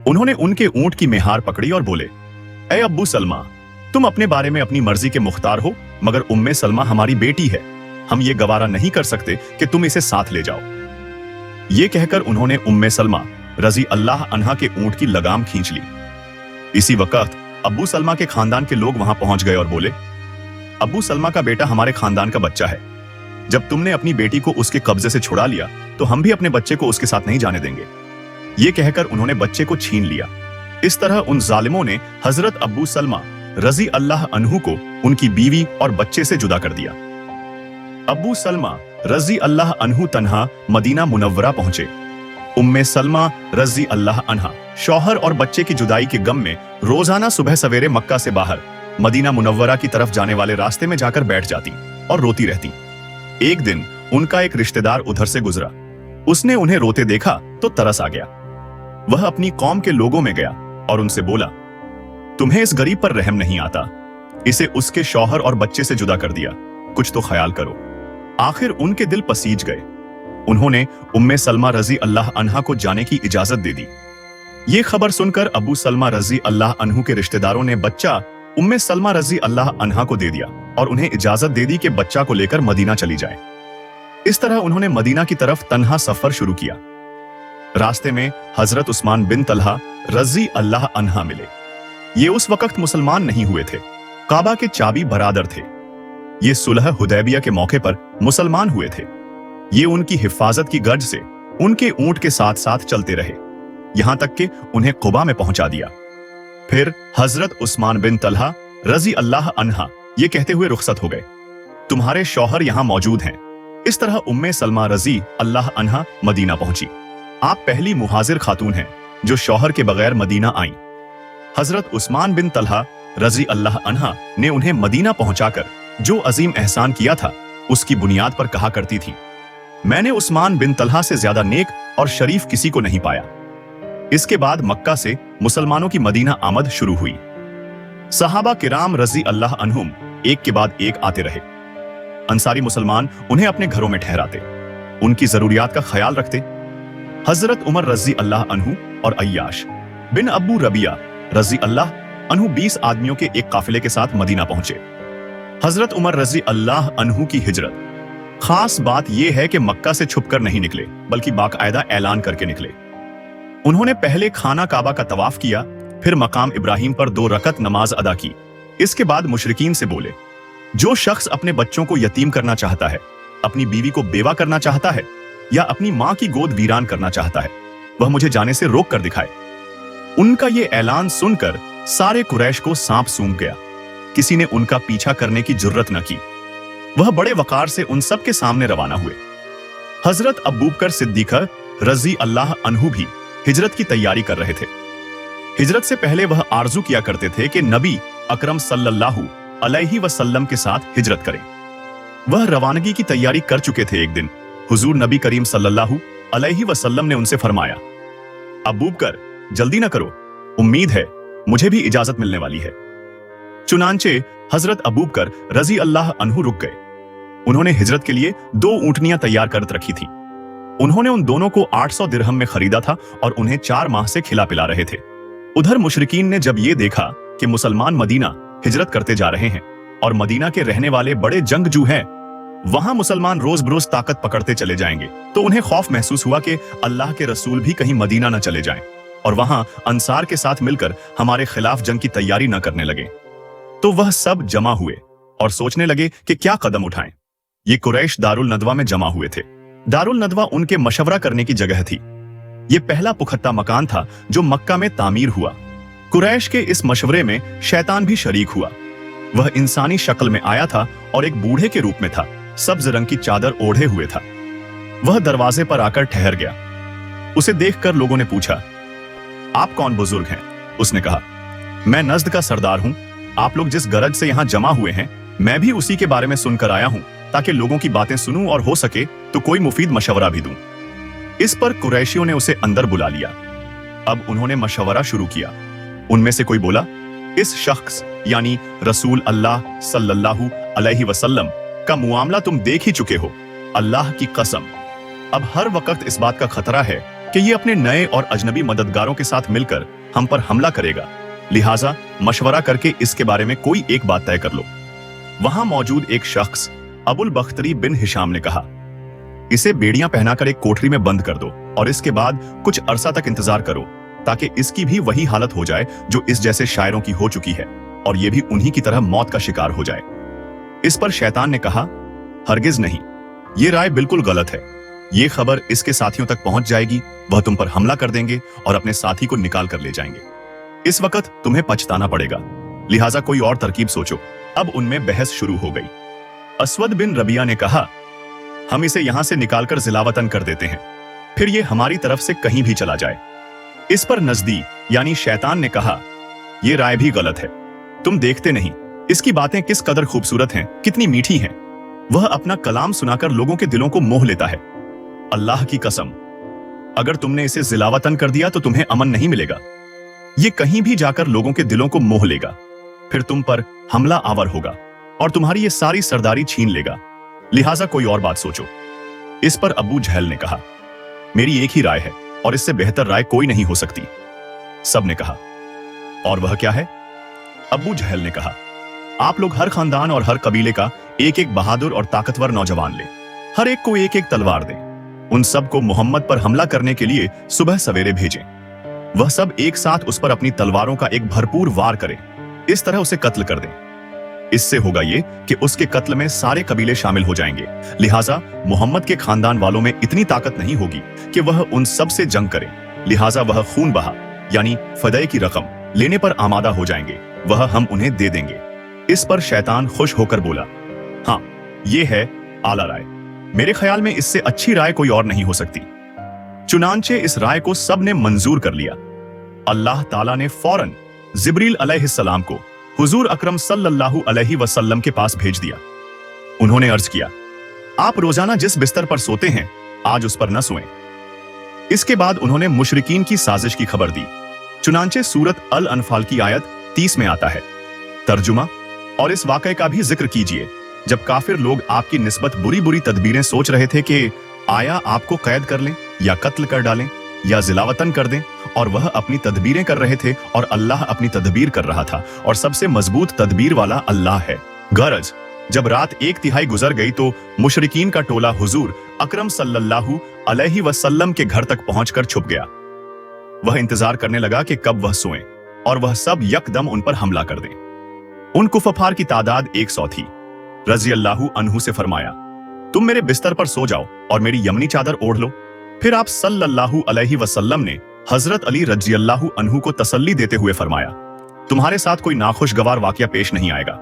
उन्होंने उनके ऊंट की मेहार पकड़ी और बोले, ए अब्बू सलमा, तुम अपने बारे में अपनी मर्जी के मुख्तार हो, मगर उम्मे सलमा हमारी बेटी है। हम ये गवारा नहीं कर सकते कि तुम इसे साथ ले जाओ। ये कहकर उन्होंने उम्मे सलमा रजी अल्लाह अन्हा के ऊंट की लगाम खींच ली। इसी वक्त अब्बू सलमा के खानदान के लोग वहां पहुंच गए और बोले, अब्बू सलमा का बेटा हमारे खानदान का बच्चा है। जब तुमने अपनी बेटी को उसके कब्जे से छुड़ा लिया तो हम भी अपने बच्चे को उसके साथ नहीं जाने देंगे। ये कहकर उन्होंने बच्चे को छीन लिया। इस तरह उन जालिमों ने हजरत अब्बू सलमा रजी अल्लाह अन्हु को उनकी बीवी और बच्चे से जुदा कर दिया। अब्बू सलमा रजी अल्लाह अन्हु तन्हा मदीना मुनव्वरा पहुंचे। उम्मे सलमा रजी अल्लाह अन्हा शौहर और बच्चे की जुदाई के गम में रोजाना सुबह सवेरे मक्का से बाहर मदीना मुनव्वरा की तरफ जाने वाले रास्ते में जाकर बैठ जाती और रोती रहती। एक दिन उनका एक रिश्तेदार उधर से गुजरा। उसने उन्हें रोते देखा तो तरस आ गया। वह अपनी कौम के लोगों में गया और उनसे बोला, तुम्हें इस गरीब पर रहम नहीं आता? इसे उसके शौहर और बच्चे से जुदा कर दिया, कुछ तो ख्याल करो। आखिर उनके दिल पसीज गए। उन्होंने उम्मे सलमा रजी अल्लाह अन्हा को जाने की इजाजत दे दी। ये खबर सुनकर अबू सलमा रजी अल्लाह अन्हु के रिश्तेदारों ने बच्चा उम्मे सलमा रजी अल्लाह अन्हा को दे दिया और उन्हें इजाजत दे दी कि बच्चा को लेकर मदीना चली जाए। इस तरह उन्होंने मदीना की तरफ तन्हा सफर शुरू किया। रास्ते में हजरत उस्मान बिन तलहा रजी अल्लाह अन्हा मिले। ये उस वक्त मुसलमान नहीं हुए थे, काबा के चाबी बरादर थे। ये सुलह हुदैबिया के मौके पर मुसलमान हुए थे। ये उनकी हिफाजत की गर्ज से उनके ऊंट के साथ साथ चलते रहे, यहां तक कि उन्हें कुबा में पहुंचा दिया। फिर हजरत उस्मान बिन तलहा रजी अल्लाह अन्हा ये कहते हुए रुखसत हो गए, तुम्हारे शौहर यहां मौजूद हैं। इस तरह उम्मे सलमा रजी अल्लाह अन्हा मदीना पहुंची। आप पहली मुहाजिर खातून हैं जो शौहर के बगैर मदीना आईं। हजरत उस्मान बिन तलहा रजी अल्लाह अन्हा ने उन्हें मदीना पहुंचाकर जो अजीम एहसान किया था उसकी बुनियाद पर कहा करती थी, मैंने उस्मान बिन तलहा से ज्यादा नेक और शरीफ किसी को नहीं पाया। इसके बाद मक्का से मुसलमानों की मदीना आमद शुरू हुई। सहाबा किराम रजी अल्लाह अन्हुम एक के बाद एक आते रहे। अंसारी मुसलमान उन्हें अपने घरों में ठहराते, उनकी जरूरियात का ख्याल रखते। हजरत उमर रजी अल्लाह अन्हु और अय्याश बिन अब्बू रबिया रजी अल्लाह अन्हु 20 आदमियों के एक काफिले के साथ मदीना पहुंचे। हजरत उमर रजी अल्लाह अन्हु की हिजरत। खास बात यह है कि मक्का से छुपकर नहीं निकले, बल्कि बाकायदा ऐलान करके निकले। उन्होंने पहले खाना काबा का तवाफ किया, फिर मकाम इब्राहिम पर 2 रकत नमाज अदा की। इसके बाद मुशरिकीन से बोले, जो शख्स अपने बच्चों को यतीम करना चाहता है, अपनी बीवी को बेवा करना चाहता है या अपनी मां की गोद वीरान करना चाहता है, वह मुझे जाने से रोक कर दिखाए। उनका ये ऐलान सुनकर सारे कुरैश को सांप सूंघ गया। किसी ने उनका पीछा करने की जुर्रत न की। वह बड़े वकार से उन सब के सामने रवाना हुए। हजरत अबूबकर सिद्दीक रजी अल्लाह अन्हु भी हिजरत की तैयारी कर रहे थे। हिजरत से पहले वह आरजू किया करते थे कि नबी अकरम सल्लल्लाहु अलैहि वसल्लम के साथ हिजरत करें। वह रवानगी की तैयारी कर चुके थे। एक दिन हुजूर नबी करीम सल्लल्लाहु अलैहि वसल्लम ने उनसे फरमाया, अबूबकर जल्दी न करो, उम्मीद है मुझे भी इजाजत मिलने वाली है। चुनांचे हजरत अबूबकर रजी अल्लाह अन्हु रुक गए। उन्होंने हिजरत के लिए 2 ऊंटनियां तैयार कर रखी थी। उन्होंने उन दोनों को 800 दिरहम में खरीदा था और उन्हें 4 माह से खिला पिला रहे थे। उधर मुशरिकीन ने जब ये देखा कि मुसलमान मदीना हिजरत करते जा रहे हैं और मदीना के रहने वाले बड़े जंगजू हैं, वहां मुसलमान रोज बरोज ताकत पकड़ते चले जाएंगे, तो उन्हें खौफ महसूस हुआ कि अल्लाह के रसूल भी कहीं मदीना न चले जाएं और वहां अंसार के साथ मिलकर हमारे खिलाफ जंग की तैयारी न करने लगे। तो वह सब जमा हुए और सोचने लगे कि क्या कदम उठाएं। ये कुरैश दारुल नदवा में जमा हुए थे। दारुल नदवा उनके मशवरा करने की जगह थी। ये पहला पुख्ता मकान था जो मक्का में तामीर हुआ। कुरैश के इस मशवरे में शैतान भी शरीक हुआ। वह इंसानी शक्ल में आया था और एक बूढ़े के रूप में था, सब्ज रंग की चादर ओढ़े हुए था। वह दरवाजे पर आकर ठहर गया। उसे देखकर लोगों ने पूछा, आप कौन बुजुर्ग हैं? उसने कहा, मैं नज्द का सरदार हूं। आप लोग जिस गरज से यहां जमा हुए हैं, मैं भी उसी के बारे में सुनकर आया हूं, ताकि लोगों की बातें सुनूं और हो सके तो कोई मुफीद मशवरा भी दूं। इस पर कुरैशियों ने उसे अंदर बुला लिया। अब उन्होंने मशवरा शुरू किया। उनमें से कोई बोला, इस शख्स यानी रसूल अल्लाह सल्लल्लाहु अलैहि वसल्लम का मुआमला तुम देख ही चुके हो। अल्लाह की कसम, अब हर वक्त इस बात का खतरा है कि ये अपने नए और अजनबी मददगारों के साथ मिलकर हम पर हमला करेगा, लिहाजा मशवरा करके इसके बारे में कोई एक बात तय कर लो। वहां मौजूद एक शख्स अबुल बख्तरी बिन हिशाम ने कहा, इसे बेड़ियां पहनाकर एक कोठरी में बंद कर दो और इसके बाद कुछ अरसा तक इंतजार करो ताकि इसकी भी वही हालत हो जाए जो इस जैसे शायरों की हो चुकी है और ये भी उन्हीं की तरह मौत का शिकार हो जाए। इस पर शैतान ने कहा, हरगिज नहीं, ये राय बिल्कुल गलत है। ये खबर इसके साथियों तक पहुंच जाएगी, वह तुम पर हमला कर देंगे और अपने साथी को निकाल कर ले जाएंगे। इस वक्त तुम्हें पछताना पड़ेगा, लिहाजा कोई और तरकीब सोचो। अब उनमें बहस शुरू हो गई। अस्वद बिन रबिया ने कहा, हम इसे यहां से निकालकर जिलावतन कर देते हैं, फिर ये हमारी तरफ से कहीं भी चला जाए। इस पर नजदी यानी शैतान ने कहा, यह राय भी गलत है। तुम देखते नहीं इसकी बातें किस कदर खूबसूरत हैं, कितनी मीठी हैं। वह अपना कलाम सुनाकर लोगों के दिलों को मोह लेता है। अल्लाह की कसम, अगर तुमने इसे जिलावतन कर दिया तो तुम्हें अमन नहीं मिलेगा। ये कहीं भी जाकर लोगों के दिलों को मोह लेगा, फिर तुम पर हमला आवर होगा और तुम्हारी ये सारी सरदारी छीन लेगा, लिहाजा कोई और बात सोचो। इस पर अबू जहल ने कहा, मेरी एक ही राय है और इससे बेहतर राय कोई नहीं हो सकती। सब ने कहा, और वह क्या है? अबू जहल ने कहा, आप लोग हर खानदान और हर कबीले का एक एक बहादुर और ताकतवर नौजवान लें, हर एक को एक एक तलवार दें, उन सब को मोहम्मद पर हमला करने के लिए सुबह सवेरे भेजें। वह सब एक साथ उस पर अपनी तलवारों का एक भरपूर वार करें, इस तरह उसे कत्ल कर दें। इससे होगा ये कि उसके कत्ल में सारे कबीले शामिल हो जाएंगे, लिहाजा मोहम्मद के खानदान वालों में इतनी ताकत नहीं होगी कि वह उन सब से जंग करे, लिहाजा वह खून बहा यानी फदये की रकम लेने पर आमादा हो जाएंगे, वह हम उन्हें दे देंगे। इस पर शैतान खुश होकर बोला, हाँ, ये है आला राय, मेरे ख्याल में इससे अच्छी राय कोई और नहीं हो सकती। चुनांचे इस राय को सब ने मंजूर कर लिया। अल्लाह ताला ने फौरन जिब्रील अलैहिस्सलाम को हुजूर अकरम सल्लल्लाहु अलैहि वसल्लम के पास भेज दिया। उन्होंने अर्ज किया, आप रोजाना जिस बिस्तर पर सोते हैं आज उस पर न सोएं। इसके बाद उन्होंने मुशरिकीन की साजिश की खबर दी। चुनांचे सूरत अल अनफाल की आयत 30 में आता है, तर्जुमा, और इस वाक़े का भी जिक्र कीजिए जब काफिर लोग आपकी निस्बत बुरी बुरी तदबीरें सोच रहे थे कि आया आपको कैद कर लें या कत्ल कर डालें या जिलावतन कर दें, और वह अपनी तदबीरें कर रहे थे और अल्लाह अपनी तदबीर कर रहा था, और सबसे मजबूत तदबीर वाला अल्लाह है। गरज जब रात 1/3 गुजर गई तो मुशरिकीन का टोला हुजूर अकरम सल्लल्लाहु अलैहि वसल्लम के घर तक पहुंचकर छुप गया। वह इंतजार करने लगा कि कब वह सोएं और वह सब यकदम उन पर हमला कर दें। उन कुफार की तादाद 100 थी। रजी अल्लाहु अन्हु से फरमाया, तुम मेरे बिस्तर पर सो जाओ और मेरी यमनी चादर ओढ़ लो। फिर आप सल्लल्लाहु अलैहि वसल्लम ने हजरत अली रजी अल्लाहु अन्हु को तसल्ली देते हुए फरमाया, तुम्हारे साथ कोई नाखुशगवार वाकया पेश नहीं आएगा।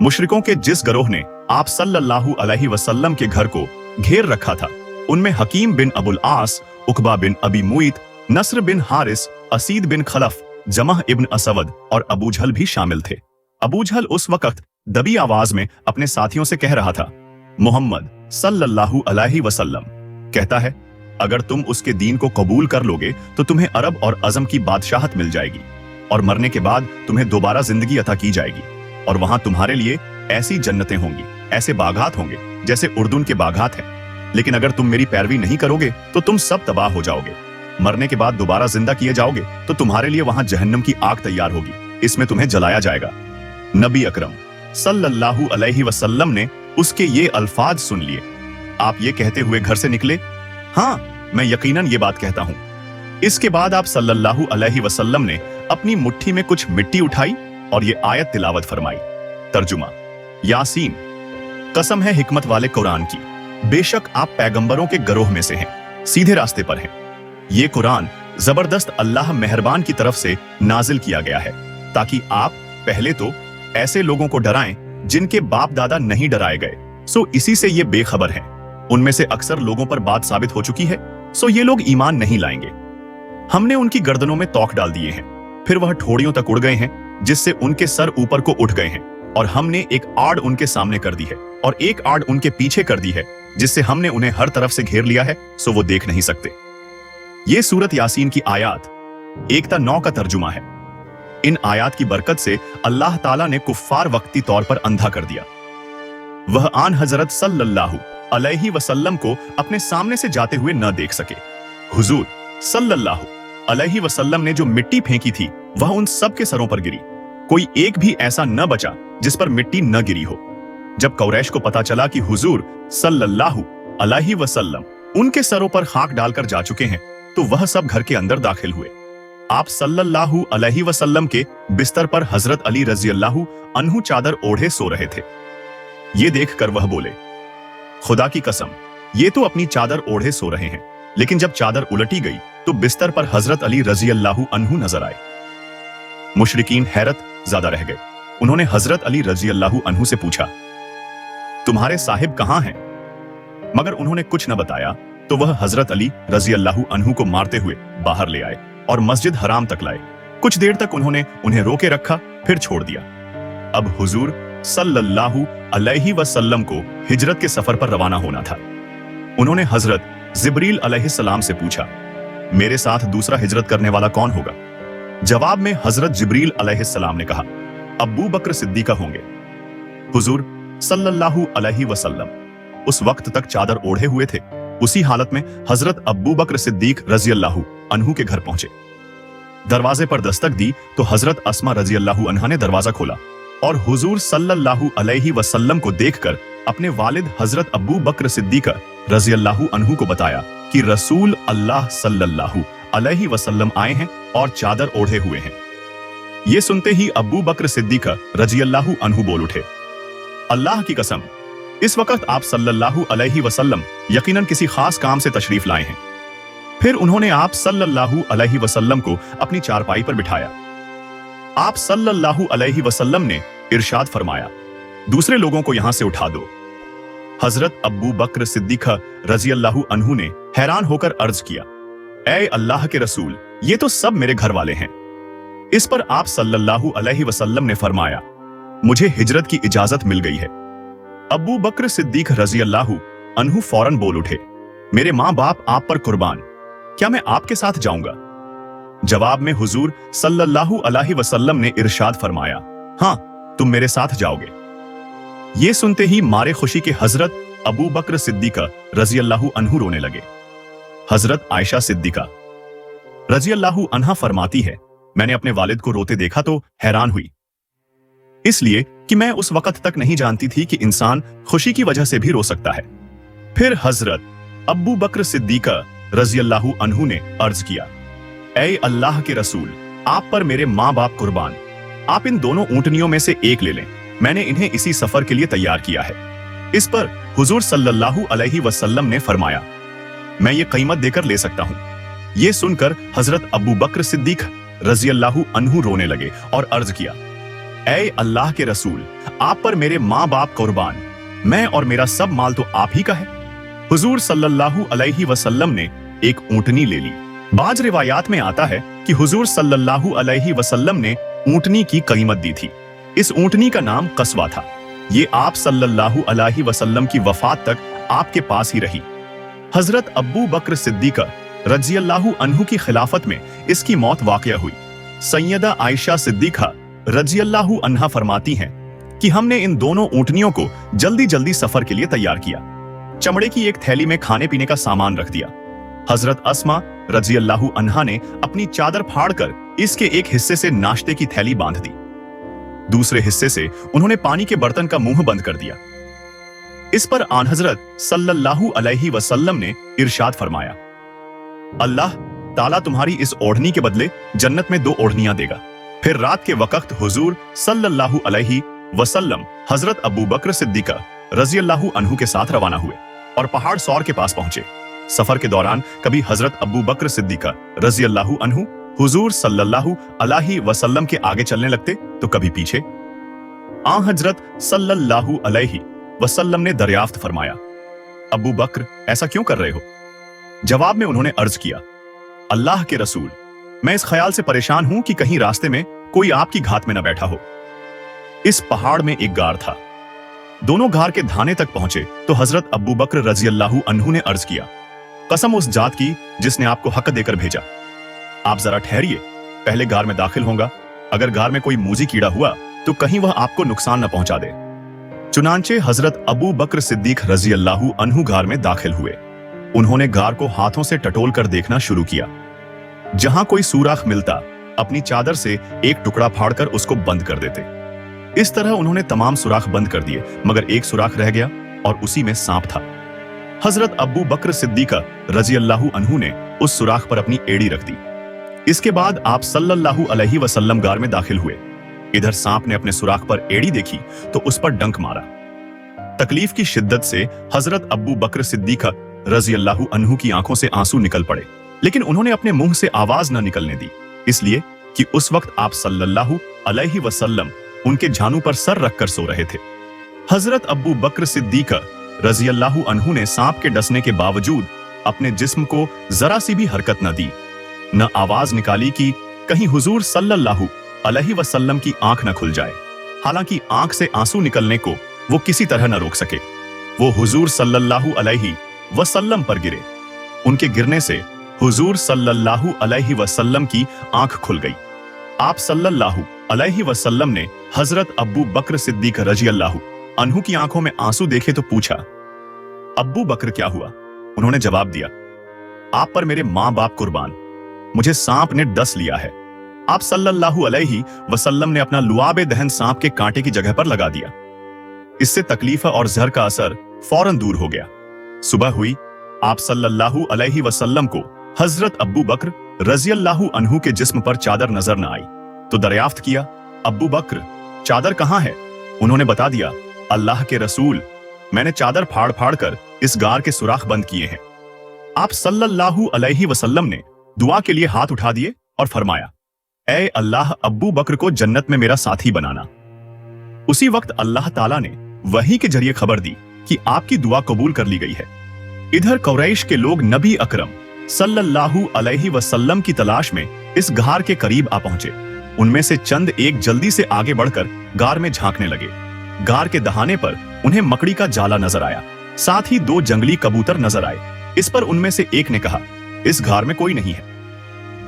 मुशरिकों के जिस गिरोह ने आप सल्लल्लाहु अलैहि वसल्लम के घर को घेर रखा था, उनमें हकीम बिन अबुल आस, उकबा बिन अबी मुईत, नस्र बिन हारिस, असीद बिन खलफ, जमह इब्न असवद और अबू जहल भी शामिल थे। अबू जहल उस वक्त दबी आवाज में अपने साथियों से कह रहा था, मोहम्मद सल्लल्लाहु अलैहि वसल्लम कहता है, अगर तुम उसके दीन को कबूल कर लोगे तो तुम्हें अरब और अजम की बादशाहत मिल जाएगी और मरने के बाद तुम्हें दोबारा जिंदगी अता की जाएगी, और वहां तुम्हारे लिए ऐसी जन्नतें होंगी, ऐसे बागात होंगे जैसे उर्दून के बागात हैं। लेकिन अगर तुम मेरी पैरवी नहीं करोगे तो तुम सब तबाह हो जाओगे। मरने के बाद दोबारा जिंदा किए जाओगे तो तुम्हारे लिए वहां जहन्नम की आग तैयार होगी, इसमें तुम्हें जलाया जाएगा। नबी अकरम सल्लल्लाहु अलैहि वसल्लम ने उसके ये अल्फाज सुन लिए। आप ये कहते हुए घर से निकले, हाँ, मैं यकीनन ये बात कहता हूं। इसके बाद आप सल्लल्लाहु अलैहि वसल्लम ने अपनी मुट्ठी में कुछ मिट्टी उठाई और ये आयत तिलावत फरमाई। तर्जुमा, यासीन, कसम है हिकमत वाले कुरान की, बेशक आप पैगंबरों के गिरोह में से हैं, सीधे रास्ते पर हैं। ये कुरान जबरदस्त अल्लाह मेहरबान की तरफ से नाजिल किया गया है ताकि आप पहले तो ऐसे लोगों को डराएं जिनके बाप दादा नहीं डराए गए, सो इसी से ये बेखबर हैं। उनमें से अक्सर लोगों पर बात साबित हो चुकी है, सो ये लोग ईमान नहीं लाएंगे। हमने उनकी गर्दनों में तौक डाल दिए हैं, फिर वह ठोड़ियों तक उड़ गए हैं जिससे उनके सर ऊपर को उठ गए हैं, और हमने एक आड़ उनके सामने कर दी है और एक आड़ उनके पीछे कर दी है जिससे हमने उन्हें हर तरफ से घेर लिया है, सो वो देख नहीं सकते। ये सूरत यासीन की आयात 1-9 का तर्जुमा है। इन आयात की बरकत से अल्लाह ताला ने कुफ्फार वक्ती तौर पर अंधा कर दिया। वह आन हजरत सल्लल्लाहु अलैहि वसल्लम को अपने सामने से जाते हुए न देख सके। हुजूर सल्लल्लाहु अलैहि वसल्लम ने जो मिट्टी फेंकी थी वह उन सब के सरों पर गिरी। कोई एक भी ऐसा न बचा जिस पर मिट्टी न गिरी हो। जब कुरैश को पता चला कि हुजूर सल्लल्लाहु अलैहि वसल्लम उनके सरों पर खाक डालकर जा चुके हैं, तो वह सब घर के अंदर दाखिल हुए। आप सल्लल्लाहु अलैहि वसल्लम के बिस्तर पर हजरत अली रजी अल्लाहु अन्हु चादर ओढ़े सो रहे थे। ये देखकर वह बोले, खुदा की कसम, ये तो अपनी चादर ओढ़े सो रहे हैं। लेकिन जब चादर उलटी गई तो बिस्तर पर हजरत अली रजी अल्लाहु अन्हु नजर आए। मुशरिकीन हैरत ज्यादा रह गए। उन्होंने हजरत अली रजी अल्लाहु अन्हु से पूछा, तुम्हारे साहिब कहां हैं? मगर उन्होंने कुछ न बताया तो वह हजरत अली रजी अल्लाहु अन्हु को मारते हुए बाहर ले आए और मस्जिद हराम तक लाए। कुछ देर तक उन्होंने उन्हें रोके रखा, फिर छोड़ दिया। अब हुजूर सल्लल्लाहु अलैहि वसल्लम को हिजरत के सफर पर रवाना होना था। उन्होंने हजरत जिब्रील अलैहिस्सलाम से पूछा, मेरे साथ दूसरा हिजरत करने वाला कौन होगा? जवाब में हजरत जिब्रील अलैहिस्सलाम ने कहा, अबू बकर सिद्दीक होंगे। हुजूर सल्लल्लाहु अलैहि वसल्लम उस वक्त तक चादर ओढ़े हुए थे। उसी हालत में हजरत अबू बकर सिद्दीक रजी अल्लाहु अन्हु के घर पहुंचे। दरवाजे पर दस्तक दी तो हजरत अस्मा रजी अल्लाहु अन्हा ने दरवाजा खोला और हुजूर सल्लल्लाहु अलैहि वसल्लम को देखकर अपने वालिद हजरत अबू बकर सिद्दीक रजी अल्लाहु अन्हु को बताया कि रसूल अल्लाह सल्लल्लाहु अलैहि वसल्लम आए हैं और चादर ओढ़े हुए हैं। ये सुनते ही अबू बकर सिद्दीक रजी अल्लाहु अन्हु बोल उठे, अल्लाह की कसम, इस वक्त आप सल्लल्लाहु अलैहि वसल्लम यकीनन किसी खास काम से तशरीफ लाए हैं। फिर उन्होंने आप सल्लल्लाहु अलैहि वसल्लम को अपनी चारपाई पर बिठाया। आप सल्लल्लाहु अलैहि वसल्लम ने इरशाद फरमाया, दूसरे लोगों को यहां से उठा दो। हजरत अबू बकर सिद्दीक रजी अल्लाहु अन्हु ने हैरान होकर अर्ज किया, ऐ अल्लाह के रसूल, ये तो सब मेरे घर वाले हैं। इस पर आप सल्लल्लाहु अलैहि वसल्लम ने फरमाया, मुझे हिजरत की इजाजत मिल गई है। अबू बकर सिद्दीक रजी अल्लाहु अन्हु फौरन बोल उठे, मेरे मां बाप आप पर कुर्बान, क्या मैं आपके साथ जाऊंगा? जवाब में हुजूर सल्लल्लाहु अलैहि वसल्लम ने इरशाद फरमाया, हां, तुम मेरे साथ जाओगे। ये सुनते ही मारे खुशी के हजरत अबू बकर सिद्दीक रजी अल्लाहु अन्हु रोने लगे। हजरत आयशा सिद्दीका रजी अल्लाहु अन्हा फरमाती है, मैंने अपने वालिद को रोते देखा तो हैरान हुई, इसलिए कि मैं उस वक्त तक नहीं जानती थी कि इंसान खुशी की वजह से भी रो सकता है। फिर हजरत अबू बकर सिद्दीक रजी अल्लाहु अन्हु ने अर्ज किया, ऐ अल्लाह के रसूल, आप पर मेरे माँ बाप कुर्बान, आप इन दोनों ऊंटनियों में से एक ले लें, मैंने इन्हें इसी सफर के लिए तैयार किया है। इस पर हुजूर सल्लल्लाहु अलैहि वसल्लम ने फरमाया, मैं ये कीमत देकर ले सकता हूँ। ये सुनकर हजरत अबू बकर सिद्दीक रजी अल्लाहु अन्हु रोने लगे और अर्ज किया, ऐ अल्लाह के रसूल, आप पर मेरे माँ बाप कुर्बान, मैं और मेरा सब माल तो आप ही का है। हुजूर सल्लल्लाहु अलैहि वसल्लम ने एक ऊंटनी ले ली। बाज रिवायात में आता है कि हुजूर सल्लल्लाहु अलैहि वसल्लम ने ऊंटनी की कीमत दी थी। इस ऊंटनी का नाम कस्वा था। ये आप सल्लल्लाहु अलैहि वसल्लम की वफात तक आपके पास ही रही। हजरत अबू बकर सिद्दीक रजी अल्लाहु अन्हु की खिलाफत में इसकी मौत वाक़या हुई। सैयदा आयशा सिद्दीका रजी अल्लाहु अन्हा फरमाती हैं कि हमने इन दोनों ऊंटनियों को जल्दी जल्दी सफर के लिए तैयार किया। चमड़े की एक थैली में खाने पीने का सामान रख दिया। हजरत अस्मा रजी अल्लाहु अन्हा ने अपनी चादर फाड़कर इसके एक हिस्से से नाश्ते की थैली बांध दी, दूसरे हिस्से से उन्होंने पानी के बर्तन का मुंह बंद कर दिया। इस पर आन हजरत सल्लल्लाहु अलैहि वसल्लम ने इरशाद फरमाया, अल्लाह ताला तुम्हारी इस ओढ़नी के बदले जन्नत में 2 ओढ़नियां देगा। फिर रात के वक्त हुजूर सल्लल्लाहु अलैहि वसल्लम हजरत अबू बकर सिद्दीक रजी अल्लाहु अन्हु के साथ रवाना हुए और पहाड़ सौर के पास पहुंचे। सफर के दौरान कभी हजरत अबू बकर सिद्दीक रजी अल्लाहु अन्हु हुजूर सल्लल्लाहु अलैहि वसल्लम के आगे चलने लगते तो कभी पीछे। आ हजरत सल्लल्लाहु अलैहि वसल्लम ने दरियाफ्त फरमाया, अबू बकर, ऐसा क्यों कर रहे हो? जवाब में उन्होंने अर्ज किया, अल्लाह के रसूल, मैं इस ख्याल से परेशान हूं कि कहीं रास्ते में कोई आपकी घात में न बैठा हो। इस पहाड़ में एक गार था। दोनों गार के धाने तक पहुंचे तो हजरत अबू बकर रजी अल्लाहु अन्हु ने अर्ज किया, कसम उस जात की जिसने आपको हक देकर भेजा, आप जरा ठहरिए, पहले गार में दाखिल होगा। अगर गार में कोई मूजी कीड़ा हुआ तो कहीं वह आपको नुकसान न पहुंचा दे। चुनांचे हजरत अबू बकर सिद्दीक रजी अल्लाहु अन्हु गार में दाखिल हुए। उन्होंने गार को हाथों से टटोल कर देखना शुरू किया। जहां कोई सुराख मिलता अपनी चादर से एक टुकड़ा फाड़कर उसको बंद कर देते। इस तरह उन्होंने तमाम सुराख बंद कर दिए, मगर एक सुराख रह गया और उसी में सांप था। हजरत अब्बू बकर सिद्दीका रजी अल्लाहु अन्हु ने उस सुराख पर अपनी एड़ी रख दी। इसके बाद आप सल्लल्लाहु अलैहि वसल्लम गार में दाखिल हुए। इधर सांप ने अपने सुराख पर एड़ी देखी तो उस पर डंक मारा। तकलीफ की शिद्दत से हजरत अब्बू बकर सिद्दीका रजी अल्लाहु अन्हु की आंखों से आंसू निकल पड़े, लेकिन उन्होंने अपने मुंह से आवाज न निकलने दी, इसलिए कि उस वक्त आप सल्लल्लाहु अलैहि वसल्लम उनके झानू पर सर रखकर सो रहे थे। हजरत अब्बू बकर सिद्दीका रजी अल्लाहु अन्हु ने सांप के डसने के बावजूद अपने जिस्म को जरा सी भी हरकत न दी, न आवाज निकाली कि कहीं हुजूर सल्लल्लाहु अलैहि वसल्लम की आंख न खुल जाए। हालांकि आंख से आंसू निकलने को वो किसी तरह न रोक सके। वो हुजूर सल्लल्लाहु अलैहि वसल्लम पर गिरे। उनके गिरने से हुजूर सल्लल्लाहु अलैहि वसल्लम की आंख खुल गई। आप सल्लल्लाहु अलैहि वसल्लम ने हजरत अब्बू बकर सिद्दीक रजी अल्लाहु अन्हु की आंखों में आंसू देखे तो पूछा, अब्बू बकर क्या हुआ? उन्होंने जवाब दिया, आप पर मेरे मां बाप कुर्बान, मुझे सांप ने डस लिया है। आप सल्लल्लाहु अलैहि वसल्लम ने अपना लुआबे दहन सांप के कांटे की जगह पर लगा दिया। इससे तकलीफ और जहर का असर फौरन दूर हो गया। सुबह हुई, आप सल्लल्लाहु अलैहि वसल्लम को हजरत अब्बू बकर रजी अल्लाहु अन्हु के जिस्म पर चादर नजर न आई तो दरियाफ्त किया, अब्बू बकर चादर कहां है? उन्होंने बता दिया, अल्लाह के रसूल, मैंने चादर फाड़ फाड़ कर इस गार के सुराख बंद किए हैं। आप सल्लल्लाहु अलैहि वसल्लम ने दुआ के लिए हाथ उठा दिए और फरमाया, ऐ अल्लाह, अब्बू बकर को जन्नत में मेरा साथी बनाना। उसी वक्त अल्लाह ताला ने वही के जरिए खबर दी कि आपकी दुआ कबूल कर ली गई है। इधर कुरैश के लोग नबी अकरम सल्लल्लाहु अलैहि वसल्लम की तलाश में इस गार के करीब आ पहुंचे। उनमें से चंद एक जल्दी से आगे बढ़कर गार में झांकने लगे। गार के दहाने पर उन्हें मकड़ी का जाला नजर आया, साथ ही 2 जंगली कबूतर नजर आए। इस पर उनमें से एक ने कहा, इस गार में कोई नहीं है।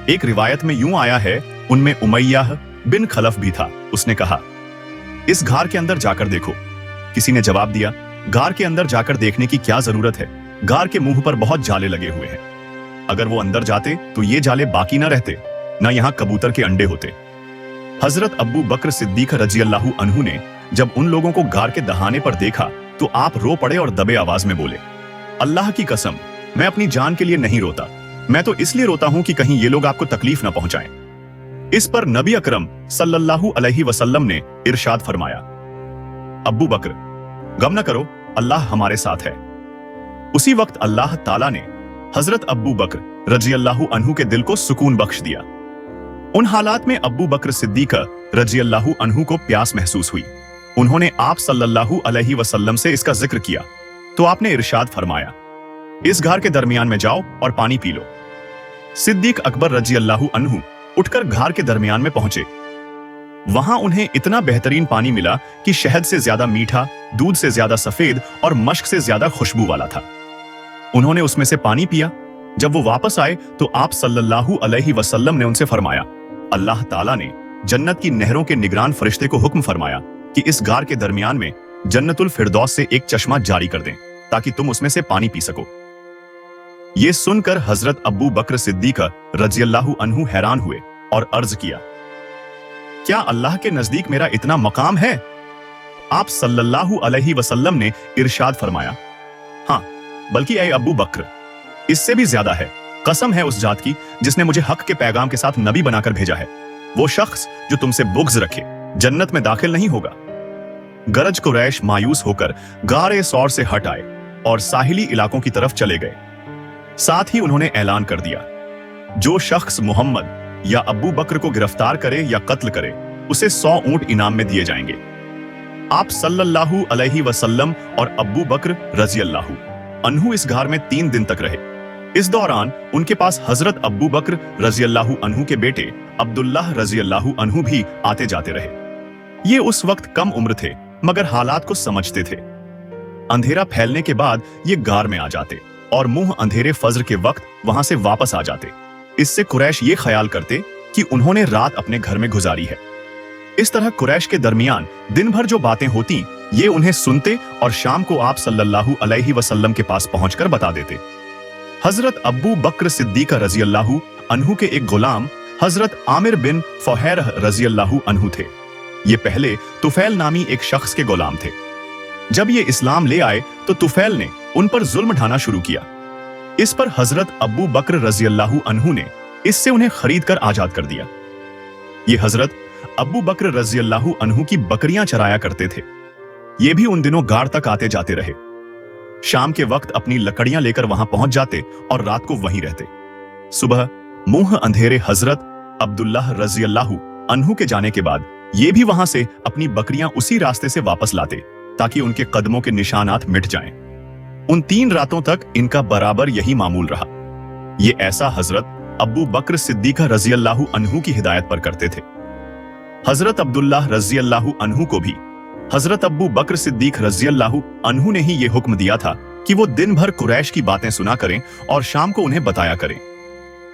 एक रिवायत में यूं आया है, उनमें उमैयाह बिन खलफ भी था। उसने कहा, इस गार के अंदर जाकर देखो। किसी ने जवाब दिया, गार के अंदर जाकर देखने की क्या जरूरत है? गार के मुंह पर बहुत जाले लगे हुए हैं। अगर वो अंदर जाते तो ये जाले बाकी न रहते, न यहाँ कबूतर के अंडे होते। हजरत अब्बू बकर सिद्दीक रजी अल्लाहु अन्हु ने जब उन लोगों को गार के दहाने पर देखा तो आप रो पड़े और दबे आवाज में बोले, अल्लाह की कसम, मैं अपनी जान के लिए नहीं रोता, मैं तो इसलिए रोता हूं कि कहीं ये लोग आपको तकलीफ न पहुंचाएं। इस पर नबी अकरम सल्लल्लाहु अलैहि वसल्लम ने इरशाद फरमाया, अब्बू बकर, गम न करो, अल्लाह हमारे साथ है। उसी वक्त अल्लाह ताला ने हजरत अब्बू बकर रजी अल्लाहु अन्हु के दिल को सुकून बख्श दिया। उन हालात में अब्बू बकर सिद्दीक रजी अल्लाहु अन्हु को प्यास महसूस हुई। उन्होंने आप सल्लल्लाहु अलैहि वसल्लम से इसका जिक्र किया तो आपने इरशाद फरमाया, इस घार के दरमियान में जाओ और पानी पी लो। सिद्दीक अकबर रजी अल्लाहु अन्हु उठकर घार के दरमियान में पहुंचे। वहां उन्हें इतना बेहतरीन पानी मिला कि शहद से ज्यादा मीठा, दूध से ज्यादा सफेद और मश्क से ज्यादा खुशबू वाला था। उन्होंने उसमें से पानी पिया। जब वो वापस आए तो आप सल्लल्लाहु अलैहि वसल्लम ने उनसे फरमाया, अल्लाह ताला ने जन्नत की नहरों के निगरान फरिश्ते को हुक्म फरमाया कि इस गार के दरमियान में जन्नतुल फिरदौस से एक चश्मा जारी कर दें ताकि तुम उसमें से पानी पी सको। ये सुनकर हजरत अब्बू बकर सिद्दीक रजी अल्लाहु अन्हु हैरान हुए और अर्ज किया, क्या अल्लाह के नजदीक मेरा इतना मकाम है? आप सल्लल्लाहु अलैहि वसल्लम ने इरशाद फरमाया, हाँ, बल्कि ऐ अब्बू बकर, इससे भी ज्यादा है। कसम है उस जात की जिसने मुझे हक के पैगाम के साथ नबी बनाकर भेजा है। वो शख्स जो तुमसे बुग़्ज़ रखे जन्नत में दाखिल नहीं होगा। गरज कुरैश मायूस होकर गारे सौर से हट आए और साहिली इलाकों की तरफ चले गए। साथ ही उन्होंने ऐलान कर दिया, जो शख्स मोहम्मद या अब्बू बकर को गिरफ्तार करे या कत्ल करे उसे 100 ऊंट इनाम में दिए जाएंगे। आप सल्लल्लाहु अलैहि वसल्लम और अब्बू बकर रजी अल्लाहु अन्हु इस घार में 3 दिन तक रहे। इस दौरान उनके पास हजरत अब्बू बकर रजी अल्लाहु अन्हु के बेटे अब्दुल्लाह रजी अल्लाहु अन्हु भी आते जाते रहे। ये उस वक्त कम उम्र थे मगर हालात को समझते थे। अंधेरा फैलने के बाद ये गार में आ जाते और मुंह अंधेरे फज्र के वक्त वहां से वापस आ जाते। इससे कुरैश ये ख्याल करते कि उन्होंने रात अपने घर में गुजारी है। इस तरह कुरैश के दरमियान दिन भर जो बातें होती ये उन्हें सुनते और शाम को आप सल्लल्लाहु अलैहि वसल्लम के पास पहुंचकर बता देते। हजरत अब्बू बकर सिद्दीक रजी अल्लाहु अन्हु के एक गुलाम हजरत आमिर बिन फुहैर रज़ियल्लाहु अन्हु थे। ये पहले तुफैल नामी एक शख्स के गुलाम थे। जब ये इस्लाम ले आए तो तुफैल ने उन पर जुल्म ढाना शुरू किया। इस पर हजरत अब्बू बकर रज़ियल्लाहु अन्हु ने इससे उन्हें खरीद कर आजाद कर दिया। ये हजरत अब्बू बकर रज़ियल्लाहु अन्हु की बकरियां चराया करते थे। ये भी उन दिनों गाड़ तक आते जाते रहे। शाम के वक्त अपनी लकड़ियां लेकर वहां पहुंच जाते और रात को वहीं रहते। सुबह मुंह अंधेरे हजरत अब्दुल्लाह रज़ियल्लाहु अन्हु के जाने के बाद ये भी वहां से अपनी बकरियां उसी रास्ते से वापस लाते ताकि उनके कदमों के निशानात मिट जाएं। उन 3 रातों तक इनका बराबर यही मामूल रहा। ये ऐसा हजरत अब्बू बकर सिद्दीक रज़ियल्लाहु अन्हु की हिदायत पर करते थे। हजरत अब्दुल्लाह रज़ियल्लाहु अन्हु को भी हजरत अब्बू बकर सिद्दीक रज़ियल्लाहु अन्हु ने ही ये हुक्म दिया था कि वो दिन भर कुरैश की बातें सुना करें और शाम को उन्हें बताया करें।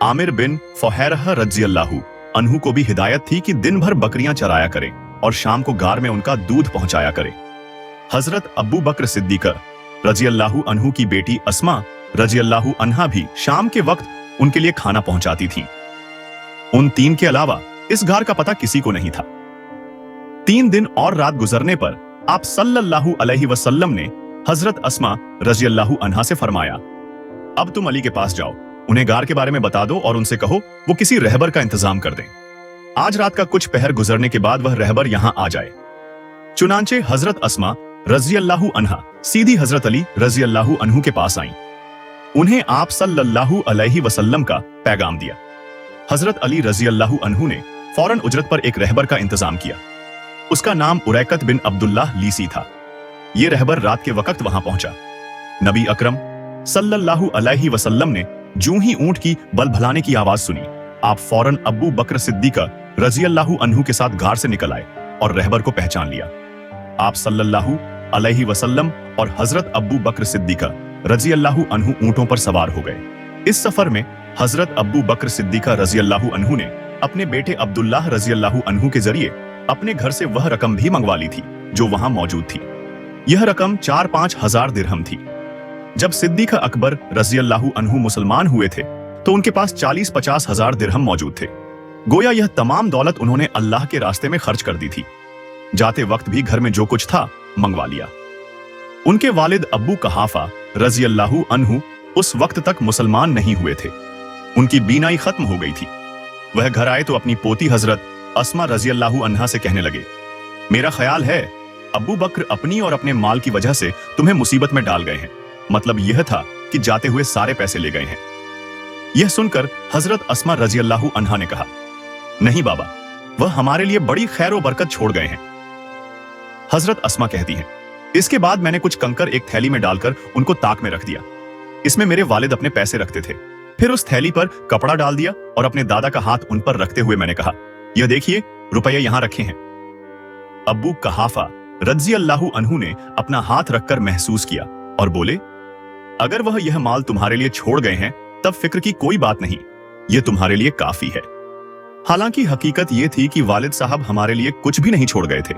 आमिर बिन फुहैर रज़ियल्लाहु अन्हु को भी हिदायत थी कि दिन भर बकरियां चराया करें और शाम को गार में उनका दूध पहुंचाया करें। हजरत अब्बू बकर सिद्दीक रज़ियल्लाहु अन्हु की बेटी अस्मा रज़ियल्लाहु अन्हा भी शाम के वक्त उनके लिए खाना पहुंचाती थी। उन 3 के अलावा इस गार का पता किसी को नहीं था। 3 दिन और रात गुजरने पर आप सल्लल्लाहु अलैहि वसल्लम ने हजरत अस्मा रज़ियल्लाहु अन्हा से फरमाया, अब तुम अली के पास जाओ, उन्हें गार के बारे में बता दो और उनसे कहो वो किसी रहबर का इंतजाम कर दें। आज रात का कुछ पहर गुजरने के बाद वह रहबर यहां आ जाए। चुनांचे हजरत अस्मा रज़ियल्लाहु अन्हा सीधी हजरत अली रज़ियल्लाहु अन्हु के पास आईं। उन्हें आप सल्लल्लाहु अलैहि वसल्लम का पैगाम दिया। हजरत अली रज़ियल्लाहु अन्हु ने फौरन उजरत पर एक रहबर का इंतजाम किया। उसका नाम उरैकत बिन अब्दुल्लाह लीसी था। यह रहबर रात के वक्त वहां पहुंचा। नबी अकरम सल्लल्लाहु अलैहि वसल्लम ने जूं ही ऊंट की बलभलाने की आवाज सुनी, आप फौरन अब्बू बकर सिद्दीक रज़ियल्लाहु अन्हु के साथ गार से निकल आए और रहबर को पहचान लिया। आप सल्लल्लाहु अलैहि वसल्लम और हजरत अब्बू बकर सिद्दीक रज़ियल्लाहु अन्हु ऊंटों पर सवार हो गए। इस सफर में हजरत अब्बू बकर सिद्दीक रज़ियल्लाहु अन्हु ने अपने बेटे अब्दुल्लाह रज़ियल्लाहु अन्हु के जरिए अपने घर से वह रकम भी मंगवा ली थी जो वहां मौजूद थी। यह रकम 4-5 हजार दिरहम थी। जब सिद्दीक अकबर रज़ियल्लाहु अन्हु मुसलमान हुए थे तो उनके पास 40-50 हजार दिरहम मौजूद थे। गोया यह तमाम दौलत उन्होंने अल्लाह के रास्ते में खर्च कर दी थी। जाते वक्त भी घर में जो कुछ था मंगवा लिया। उनके वालिद अब्बू कहाफा रज़ियल्लाहु अन्हु उस वक्त तक मुसलमान नहीं हुए थे। उनकी बीनाई खत्म हो गई थी। वह घर आए तो अपनी पोती हजरत अस्मा रज़ियल्लाहु अन्हा से कहने लगे, मेरा ख्याल है अब्बू बकर अपनी और अपने माल की वजह से तुम्हें मुसीबत में डाल गए हैं। मतलब यह था कि जाते हुए सारे पैसे ले गए हैं। यह सुनकर हजरत अस्मा रज़ियल्लाहु अन्हा ने कहा, नहीं बाबा, वह हमारे लिए बड़ी खैर और बरकत छोड़ गए हैं। हजरत अस्मा कहती हैं, इसके बाद मैंने कुछ कंकर एक थैली में डालकर उनको ताक में रख दिया। इसमें मेरे वालिद अपने पैसे रखते थे। फिर उस थैली पर कपड़ा डाल दिया और अपने दादा का हाथ उन पर रखते हुए मैंने कहा, यह देखिए रुपये यहां रखे हैं। अब्बू कहाफा रज़ियल्लाहु अन्हु ने अपना हाथ रखकर महसूस किया और बोले, अगर वह यह माल तुम्हारे लिए छोड़ गए हैं तब फिक्र की कोई बात नहीं, यह तुम्हारे लिए काफी है। हालांकि हकीकत यह थी कि वालिद साहब हमारे लिए कुछ भी नहीं छोड़ गए थे।